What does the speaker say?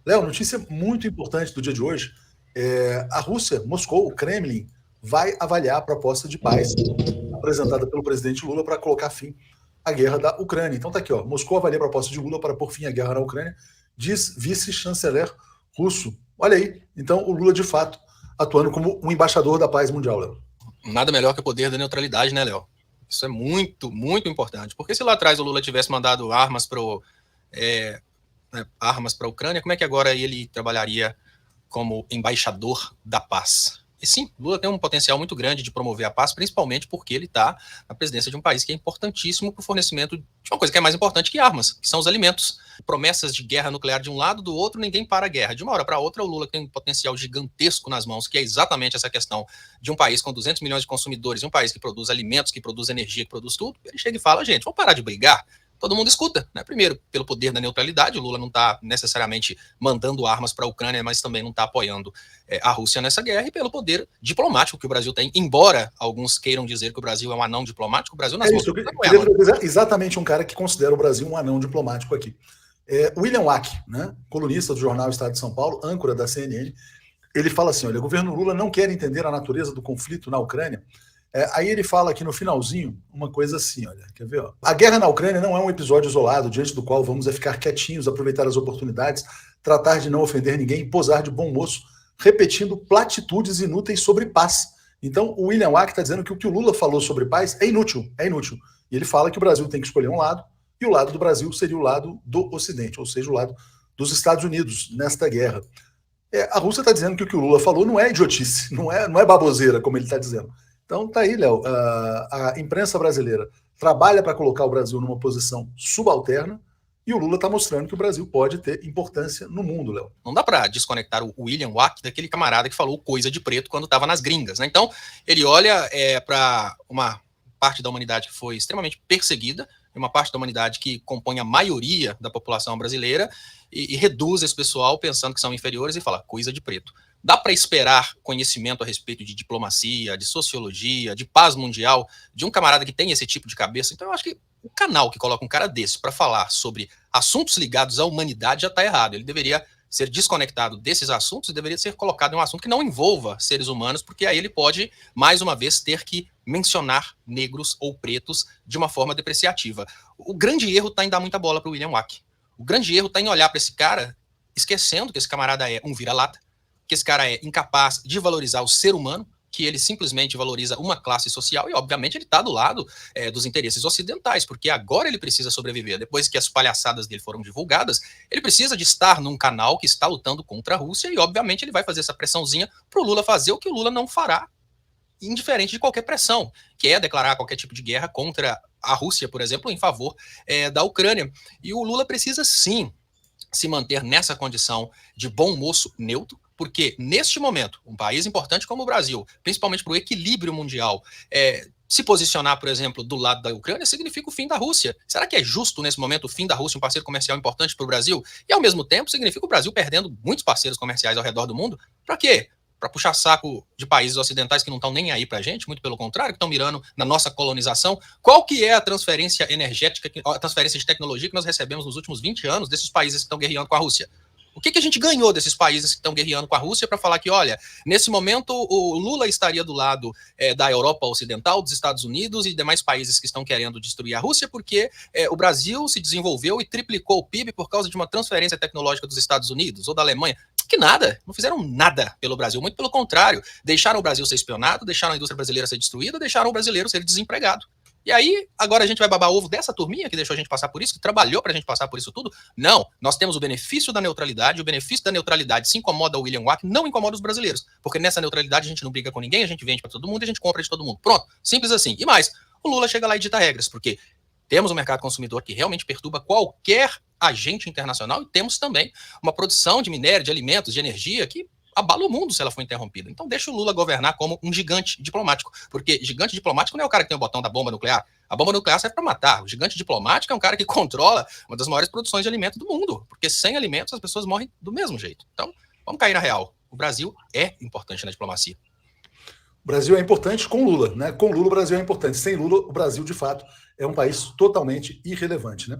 Léo, notícia muito importante do dia de hoje. A Rússia, Moscou, o Kremlin, vai avaliar a proposta de paz apresentada pelo presidente Lula para colocar fim à guerra da Ucrânia. Então tá aqui, ó. Moscou avalia a proposta de Lula para pôr fim à guerra na Ucrânia, diz vice-chanceler russo. Olha aí, então o Lula de fato atuando como um embaixador da paz mundial, Léo. Nada melhor que o poder da neutralidade, né, Léo? Isso é muito, muito importante. Porque se lá atrás o Lula tivesse mandado armas para a Ucrânia, como é que agora ele trabalharia como embaixador da paz? E sim, Lula tem um potencial muito grande de promover a paz, principalmente porque ele está na presidência de um país que é importantíssimo para o fornecimento de uma coisa que é mais importante que armas, que são os alimentos. Promessas de guerra nuclear de um lado, do outro, ninguém para a guerra. De uma hora para outra, o Lula tem um potencial gigantesco nas mãos, que é exatamente essa questão de um país com 200 milhões de consumidores, um país que produz alimentos, que produz energia, que produz tudo. Ele chega e fala, gente, vamos parar de brigar. Todo mundo escuta, né? Primeiro, pelo poder da neutralidade, o Lula não está necessariamente mandando armas para a Ucrânia, mas também não está apoiando a Rússia nessa guerra, e pelo poder diplomático que o Brasil tem, embora alguns queiram dizer que o Brasil é um anão diplomático, o Brasil nas mãos... Eu queria exatamente um cara que considera o Brasil um anão diplomático aqui. William Wack, né, colunista do jornal Estado de São Paulo, âncora da CNN, ele fala assim, olha, o governo Lula não quer entender a natureza do conflito na Ucrânia. Aí ele fala aqui no finalzinho uma coisa assim, olha, quer ver? Ó? A guerra na Ucrânia não é um episódio isolado diante do qual vamos ficar quietinhos, aproveitar as oportunidades, tratar de não ofender ninguém, posar de bom moço, repetindo platitudes inúteis sobre paz. Então o William Wack está dizendo que o que o Lula falou sobre paz é inútil, é inútil. E ele fala que o Brasil tem que escolher um lado, e o lado do Brasil seria o lado do Ocidente, ou seja, o lado dos Estados Unidos nesta guerra. A Rússia está dizendo que o Lula falou não é idiotice, não é baboseira, como ele está dizendo. Então tá aí, Léo, a imprensa brasileira trabalha para colocar o Brasil numa posição subalterna e o Lula está mostrando que o Brasil pode ter importância no mundo, Léo. Não dá para desconectar o William Wack daquele camarada que falou coisa de preto quando estava nas gringas, né? Então ele olha para uma parte da humanidade que foi extremamente perseguida, uma parte da humanidade que compõe a maioria da população brasileira e reduz esse pessoal pensando que são inferiores e fala coisa de preto. Dá para esperar conhecimento a respeito de diplomacia, de sociologia, de paz mundial, de um camarada que tem esse tipo de cabeça? Então eu acho que o canal que coloca um cara desse para falar sobre assuntos ligados à humanidade já está errado. Ele deveria ser desconectado desses assuntos e deveria ser colocado em um assunto que não envolva seres humanos, porque aí ele pode, mais uma vez, ter que mencionar negros ou pretos de uma forma depreciativa. O grande erro está em dar muita bola para o William Wack. O grande erro está em olhar para esse cara esquecendo que esse camarada é um vira-lata, que esse cara é incapaz de valorizar o ser humano, que ele simplesmente valoriza uma classe social e, obviamente, ele está do lado dos interesses ocidentais, porque agora ele precisa sobreviver. Depois que as palhaçadas dele foram divulgadas, ele precisa de estar num canal que está lutando contra a Rússia e, obviamente, ele vai fazer essa pressãozinha para o Lula fazer o que o Lula não fará, indiferente de qualquer pressão, que é declarar qualquer tipo de guerra contra a Rússia, por exemplo, em favor da Ucrânia. E o Lula precisa, sim, se manter nessa condição de bom moço neutro, porque neste momento, um país importante como o Brasil, principalmente para o equilíbrio mundial, se posicionar, por exemplo, do lado da Ucrânia significa o fim da Rússia. Será que é justo nesse momento o fim da Rússia, um parceiro comercial importante para o Brasil? E ao mesmo tempo significa o Brasil perdendo muitos parceiros comerciais ao redor do mundo? Para quê? Para puxar saco de países ocidentais que não estão nem aí para a gente, muito pelo contrário, que estão mirando na nossa colonização. Qual que é a transferência energética, a transferência de tecnologia que nós recebemos nos últimos 20 anos desses países que estão guerreando com a Rússia? O que a gente ganhou desses países que estão guerreando com a Rússia para falar que, olha, nesse momento o Lula estaria do lado da Europa Ocidental, dos Estados Unidos e demais países que estão querendo destruir a Rússia, porque o Brasil se desenvolveu e triplicou o PIB por causa de uma transferência tecnológica dos Estados Unidos ou da Alemanha? Que nada, não fizeram nada pelo Brasil, muito pelo contrário, deixaram o Brasil ser espionado, deixaram a indústria brasileira ser destruída, deixaram o brasileiro ser desempregado. E aí, agora a gente vai babar ovo dessa turminha que deixou a gente passar por isso, que trabalhou pra gente passar por isso tudo? Não, nós temos o benefício da neutralidade, o benefício da neutralidade se incomoda o William Wack, não incomoda os brasileiros, porque nessa neutralidade a gente não briga com ninguém, a gente vende pra todo mundo e a gente compra de todo mundo. Pronto, simples assim. E mais, o Lula chega lá e dita regras, porque temos um mercado consumidor que realmente perturba qualquer agente internacional e temos também uma produção de minério, de alimentos, de energia que abala o mundo se ela for interrompida. Então deixa o Lula governar como um gigante diplomático, porque gigante diplomático não é o cara que tem o botão da bomba nuclear. A bomba nuclear serve para matar. O gigante diplomático é um cara que controla uma das maiores produções de alimento do mundo, porque sem alimentos as pessoas morrem do mesmo jeito. Então, vamos cair na real. O Brasil é importante na diplomacia. O Brasil é importante com Lula, né? Com Lula o Brasil é importante. Sem Lula, o Brasil, de fato, é um país totalmente irrelevante, né?